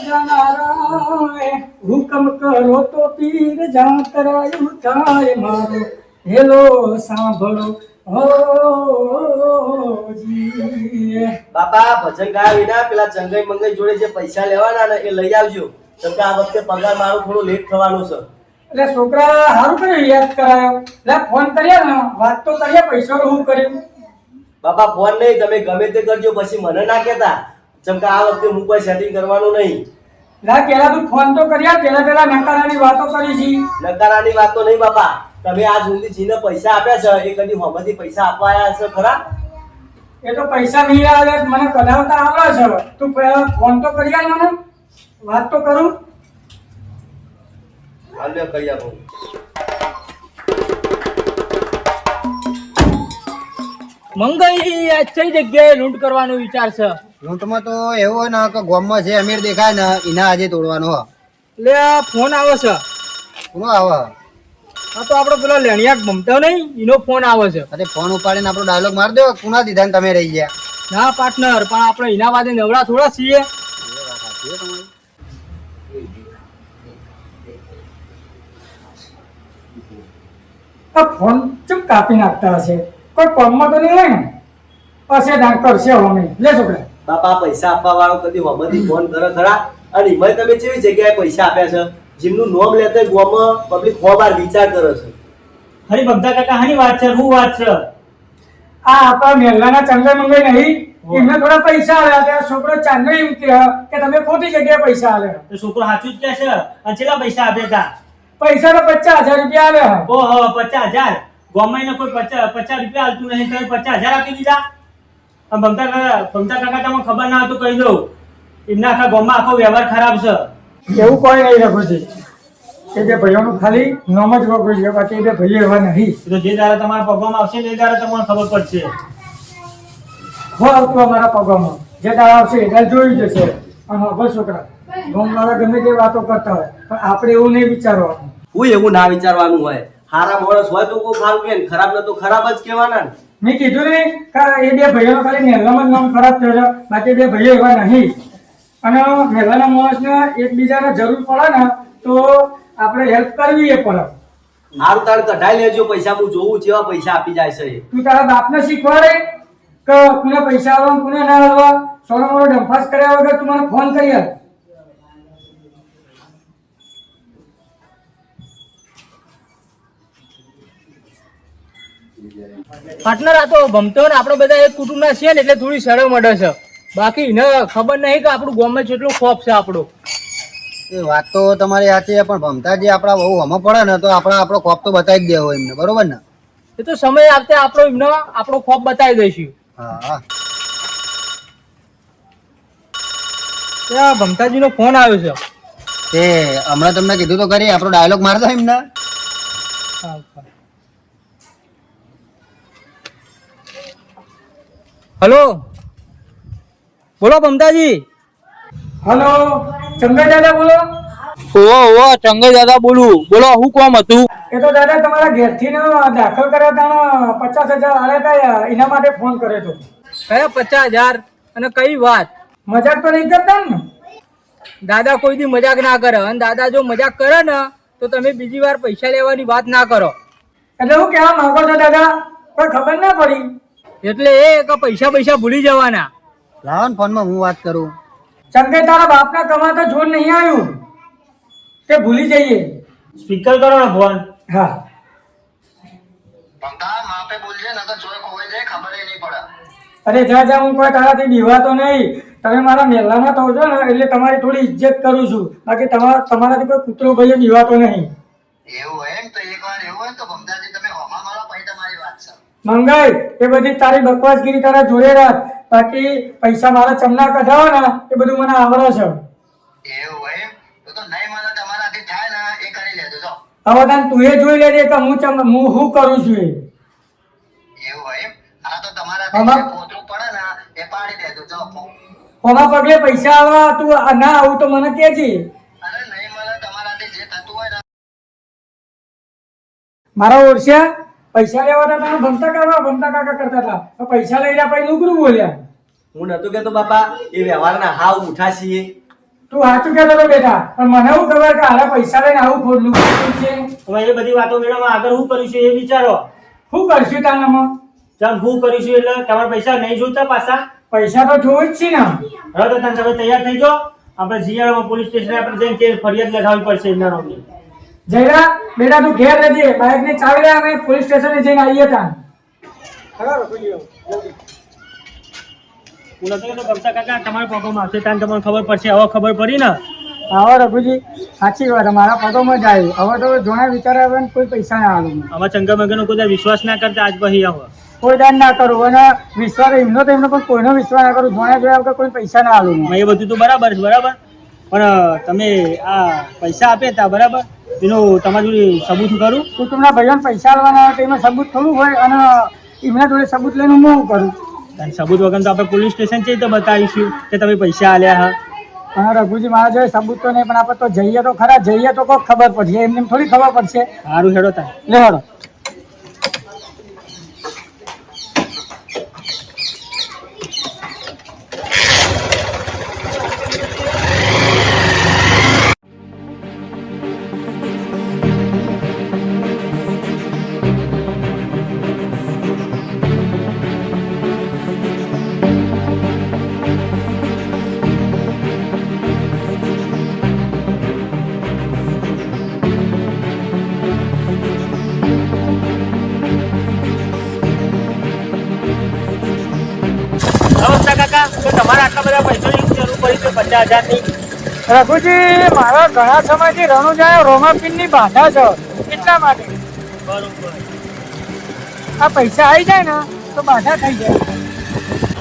નારાયણ હુકમ કરો તો પીર જાતરાયું થાય મારો હેલો સાંભળો હોજી. બાપા ભજન ગાયા વિના પેલા ચંગઈ મંગઈ જોડે જે પૈસા લેવાના ને એ લઈ આવજો. કેમ કે આ વખતે પગાર મારો થોડો લેટ થવાનો છે. એટલે છોકરા સારું કર્યું યાદ કરાયો. એટલે ફોન કર્યા ને વાત તો કરીએ પૈસા હું કર્યું. બાપા ફોન નહીં, તમે ગમે તે કરજો, પછી મને ના કહેતા. કેમ કે આ વખતે હું કોઈ સેટિંગ કરવાનું નહીં. લા પેલા તું ફોન તો કર્યા, પેલા નકારાની વાતો કરી છી. નકારાની વાત તો નહીં બાપા. તમે આ જુદી જીને પૈસા આપ્યા છે એ કદી હોમાંથી પૈસા આપવા આવ્યા છે ખરા? એ તો પૈસા નહીં આવે મને કઢાવતા આવડે છે. તું પેલા ફોન તો કર્યા મને વાત તો કરું. હાલ્યો કરી આપો. મંગઈ આ કઈ જગ્યાએ લૂંટ કરવાનો વિચાર છે? લૂંટમાં તો એવું હોય ને કે ગામમાં જે અમીર દેખાય ને એના આજે તોડવાનો હોય. એટલે આ ફોન આવે છે. કોનો આવે? આ તો આપણો પેલો લેણિયા ગમતો નહીં એનો ફોન આવે છે. અરે ફોન ઉપાડીને આપણો ડાયલોગ માર દો. કોના દીધા ને તમે રહી ગયા? ના પાર્ટનર, પણ આપણે એના વાદે નવરા થોડા છીએ. આ ફોન ચમ કાપી નાખતા હશે. કોઈ પગમાં તો નહીં હોય ને? પછી દાંત કરશે અમે. લે છોકરા બાપા પૈસા આપવા વાળો કદી હોમાંથી ફોન કરે ખરા? અને એમાં તમે કેવી જગ્યાએ પૈસા આપ્યા છે? જેમનું નામ લેતા ગોમાં પબ્લિક ખોબાર વિચાર કરે છે. હરી બધા કાકા હાની વાત છે? શું વાત છે? આ આપણા મેલાના ચંગા મંગઈ નહીં એમને થોડા પૈસા આલ્યા. ત્યાં છોકરો ચાંદો એમ કે તમે ખોટી જગ્યાએ પૈસા આલ્યા. તો છોકરો સાચું જ કે છે. અને કેટલા પૈસા આપ્યા હતા? પૈસા તો 50,000 રૂપિયા આલ્યા. ઓહો 50,000. ગોમાઈને કોઈ 50 રૂપિયા આલતું નહીં, તમે 50,000 આપી દીધા? ભમતા કાકા તમને ખબર ના હતું કહી દઉં, એમના આખા ગામમાં આખો વ્યવહાર ખરાબ છે. એવું કોઈ નહીં રાખું છે. એ બે ભાઈઓનું ખાલી નામ જ વાપર્યું છે, બાકી એ બે ભાઈઓ એવા નહીં. તો જે દાડે તમારા પગવામાં આવશે ને એ દાડે તમને ખબર પડશે. હો આવતું અમારા પગમાં જે દાડા આવશે એ દાડા જોઈ જશે. અને હવે છોકરા ગામવાળા ગમે તે વાતો કરતા હોય પણ આપણે એવું નહીં વિચારવાનું. હું એવું ના વિચારવાનું હોય. સારા માણસ હોય તો કોઈ સારું કે ખરાબ ને તો ખરાબ જ કહેવાના ને. મેં કીધું ને કે એ બે ભાઈઓનો ખાલી મેલામાં જ નામ ખરાબ થયો છે, બાકી બે ભાઈઓ એવા નહીં. અને મેલાના માણસને એકબીજાને જરૂર પડે ને તો આપણે હેલ્પ કરવી એ પડે. હારું તાર કઢાઈ લેજો પૈસા, હું જોઉં જેવા પૈસા આપી જાય છે. તું તારા બાપને શીખવાડે કે કોને પૈસા આવવા કોને ના આવવા. સોનો મોનો ડંફાસ કર્યા વગર તું મને ફોન કરી આપ. પાર્ટનર આ તો ભમતો ને આપણે બધા એક કુટુંબના છીએ ને એટલે થોડી શરમ અડે છે. બાકી એને ખબર નહીં કે આપણું ગામમાં કેટલું ખોફ છે આપણો. એ વાત તો તમારી સાચી છે, પણ ભમતા જે આપણા બહુ હમો પડે ને તો આપણો ખોફ તો બતાવી જ દેવો એમને, બરોબર ને? એ તો સમય આવતે આપણો એમને આપણો ખોફ બતાવી દઈશું. હા હા. ત્યાં ભમતાજીનો ફોન આવ્યો છે. તે હમણાં તમને કીધું તો કરી આપણો ડાયલોગ માર દો એમને. હલો બોલો ભમતાજી. હલો ચંગા દાદા બોલો. ઓહો ચંગઈ દાદા બોલું. બોલો શું કામ હતું? એ તો દાદા તમારા ઘેરથી ને દાખલ કર્યા હતા 50,000 આલ્યા હતા એના માટે ફોન કર્યો હતો. કયા 50,000 અને કઈ વાત? મજાક તો નહીં કરતા ને? દાદા કોઈ દી મજાક ના કરે, અને દાદા જો મજાક કરે ને તો તમે બીજી વાર પૈસા લેવાની વાત ના કરો. એટલે હું કહેવા માંગો છો દાદા? કોઈ ખબર ના પડી. એટલે એ કે પૈસા ભૂલી જવાના. લાવો ને ફોનમાં હું વાત કરું. ચંગે તારા બાપના કમાતા જોર નહીં આવ્યું તે ભૂલી જઈએ. સ્પીકર કરો ને ફોન. હા અરે જા હું કોઈ તારાથી બીવાતો નહીં. તમે મારા મેલામાં તો છો ને એટલે તમારી થોડી ઇજ્જત કરું છું, બાકી તમારાથી કોઈ કૂતરો ભાઈ બીવાતો નહીં. મંગાઈ એ બધી તારી બકવાસગીરી તારા જોડે રાખ, બાકી પૈસા મારા ચમના કઢાવો ને એ બધું મને આવડે છે. હવે તને તું એ જોઈ લેજે કે હું શું કરું છું. હોમા પગલે પૈસા આવવા તું ના આવું તો મને કહેજે. મારા ઓળખ્યા પૈસા લેવા હતા તમે ભમતા કાકા કરતા હતા, પૈસા લઈ રહ્યા પછી નુકરું બોલ્યા. હું નતો કેતો બાપા એ વ્યવહારના હાવ ઉઠા છીએ. તો તું સાચું કહેતો હતો બેટા, પણ મને શું ખબર કે આના પૈસા લઈને આવું ખોટલું કર્યું છે. હવે એ બધી વાતો મેળવવા આગળ શું કરીશું એ વિચારો. શું કરશું તાનામાં? ચાલ શું કરીશું એટલે તમારા પૈસા નહીં જોતા પાછા. પૈસા તો જોવું જ છે ને. હવે તો તમે તૈયાર થઈ જાઓ. આપણે જીઆરમાં પોલીસ સ્ટેશન આપણે જઈને તે ફરિયાદ લખાવવી પડશે એમના નામની. જયરા બેટા તું ઘેર રહેજે, બાઇક ને ચાવી લે, અમે પોલીસ સ્ટેશને જઈને આવીએ તાં. હું નથી કહેતો ગમતા કાકા તમારા પગોમાં આવશે ત્યાં તમને ખબર પડશે. હવે ખબર પડી ને. આવો રઘુજી, સાચી વાત, મારા પગોમાં જ આવી. હવે તો જોણા વિચાર આવે ને કોઈ પૈસા ના આવે. આમાં ચંગા મગરનો કોઈ વિશ્વાસ ના કરતા આજ પછી હવે કોઈ દાન ના કરું, અને વિશ્વાસ એમનો તો એમનો પણ કોઈનો વિશ્વાસ ના કરું. જોણા જોયા વગર કોઈ પૈસા ના આવે. એ બધું તો બરાબર છે, બરાબર, પણ તમે આ પૈસા આપ્યા હતા બરાબર, એનું તમારી જોડે સબૂત કરું. કુટુંબના ભાઈઓને પૈસા આલવાના હોય તો એમાં સબૂત થોડું હોય, અને એમના જોડે સબૂત લઈને હું શું કરું? અને સબૂત વગર તો આપણે પોલીસ સ્ટેશન જઈએ તો બતાવીશું કે તમે પૈસા આલ્યા હા. હા રઘુજી, મારા જોડે સબૂત તો નહીં, પણ આપણે તો જઈએ તો ખરા, જઈએ તો કોઈ ખબર પડશે, એમને થોડી ખબર પડશે. સારું હેડો થાય. લે હેડો. નમસ્કાર કાકા, તો તમારે આટલા બધા પૈસાની જરૂર પડી છે 50,000ની? રઘુજી, મારા ઘણા સમયથી રણુજાએ રોમાપીનની બાધા છે, એટલા માટે. બરોબર. આ પૈસા આવી જાય ને તો બાધા થઈ જાય.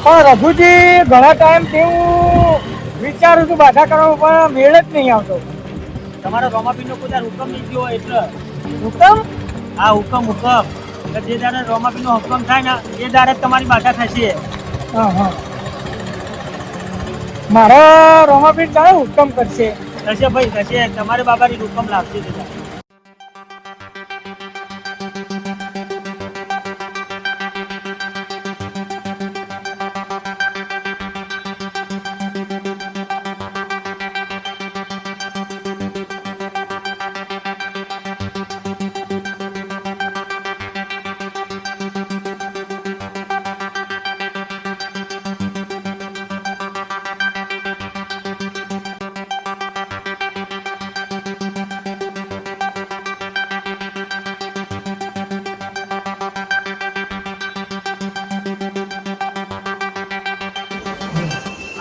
પણ રઘુજી, ઘણા ટાઈમથી હું વિચારું છું બાધા કરવામાં, પણ મેળ જ નહીં આવતો. તમારો રોમાપીનો કોઈ દાડો હુકમ નહીં થયો એટલે. હુકમ? હા, હુકમ. એટલે જે દાડે રોમાપીનો હુકમ થાય ને એ દાડે જ તમારી બાધા થશે. હા હા, મારા રોમાપીન ચાલે હુકમ કરશે. થશે ભાઈ, થશે. તમારે બાબાની હુકમ લાગશે જ.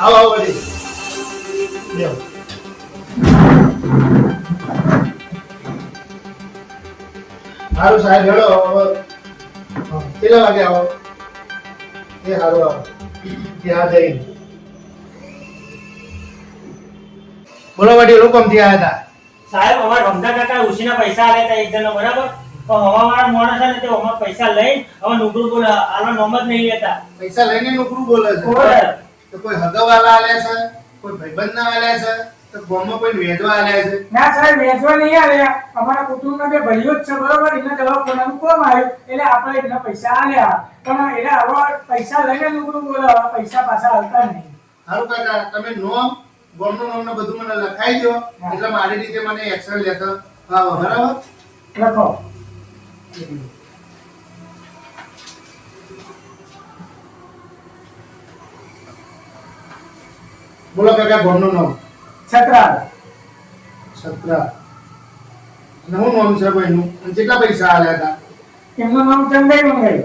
આવો આવો બધી લ્યો. સારું સાહેબ હેડો હવે કેટલા વાગે આવો? એ સારું આવો ત્યાં જઈને બોલો વાડી હુકમથી આવ્યા હતા. સાહેબ, અમારા રમતા કાકા ઉછીના પૈસા આલ્યા હતા એક જણનો બરાબર, તો હવાવાળા મોણા છે ને તે અમારા પૈસા લઈ હવે નોકરી બોલ આનો નોમ જ નહીં લેતા. પૈસા લઈને નોકરું બોલે છે બરાબર. તો કોઈ હગાવાલા આલ્યા છે, કોઈ ભાઈબંધના આલ્યા છે, તો ગામમાં કોઈ વેદવા આલ્યા છે? ના સાહેબ, વેચવા નહીં આવ્યા. અમારા કુટુંબના બે ભાઈઓ જ છે બરોબર, એના દવાખાનાનું કોમ આવ્યું એટલે આપણે એટલા પૈસા આલ્યા. પણ એટલે હવે પૈસા લઈને નોકરું બોલે, હવે પૈસા પાછા આવતા નહીં. સારું કાકા, તમે નોમ ગામનું નામ ને બધું મને લખાઈ દો એટલે મારી રીતે મને એક્શન લેતા આવો. બરાબર, લખો. બોલો કાકા ગામનું નામ? છત્રાલ. સત્રા. અને હું નામ છે ભાઈનું? અને કેટલા પૈસા આલ્યા હતા? એમનું નામ ચંદાઈ મંગાઈ.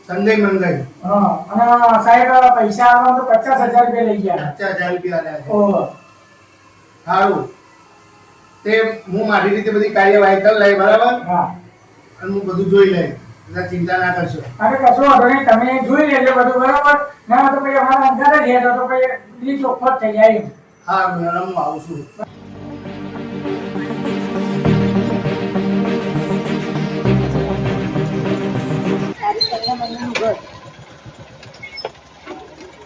સંજય મંગાઈ. હા, અને સાહેબ પૈસા આવવા તો 50,000 રૂપિયા લઈ ગયા. 50,000 રૂપિયા આલ્યા છે. ઓહો. સારું, તે હું મારી રીતે બધી કાર્યવાહી કરી લઈ. બરાબર, હા, અને હું બધું જોઈ લઈ એટલે ચિંતા ના કરશો. અરે કશો વાંધો નહીં, તમે જોઈ લેજો બધું બરોબર. ના તો પછી અમારા અંદાજ જ હેઠળ તો પછી બધી ચોખવટ થઈ જાય. હા મેડમ, હું આવું છું.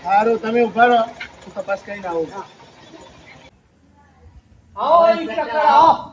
સારું, તમે ઉભા રહો, હું તપાસ કરીને આવું. આવો,